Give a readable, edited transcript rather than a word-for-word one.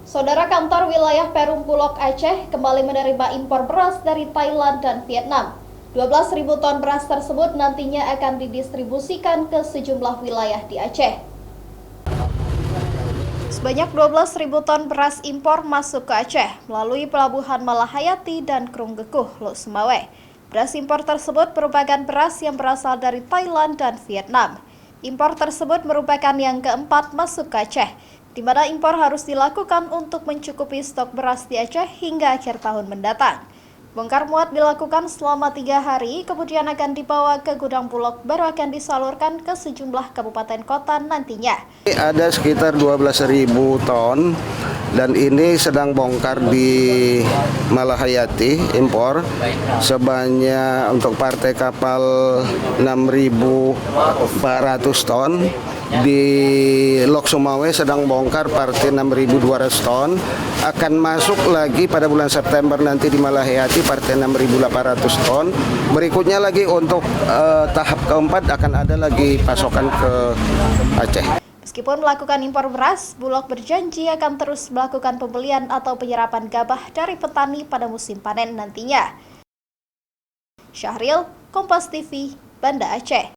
Saudara, kantor wilayah Perum Bulog Aceh kembali menerima impor beras dari Thailand dan Vietnam. 12.000 ton beras tersebut nantinya akan didistribusikan ke sejumlah wilayah di Aceh. Sebanyak 12.000 ton beras impor masuk ke Aceh melalui pelabuhan Malahayati dan Krunggekuh, Lok Sumawe. Beras impor tersebut merupakan beras yang berasal dari Thailand dan Vietnam. Impor tersebut merupakan yang keempat masuk ke Aceh, di mana impor harus dilakukan untuk mencukupi stok beras di Aceh hingga akhir tahun mendatang. Bongkar muat dilakukan selama 3 hari, kemudian akan dibawa ke gudang Bulog, baru akan disalurkan ke sejumlah kabupaten kota nantinya. Ada sekitar 12.000 ton dan ini sedang bongkar di Malahayati impor sebanyak untuk partai kapal 6.400 ton. Di Lok Sumawe sedang bongkar partai 6.200 ton, akan masuk lagi pada bulan September nanti di Malahayati partai 6.800 ton. Berikutnya lagi untuk tahap keempat akan ada lagi pasokan ke Aceh. Meskipun melakukan impor beras, Bulog berjanji akan terus melakukan pembelian atau penyerapan gabah dari petani pada musim panen nantinya. Syahril, Kompas TV, Banda Aceh.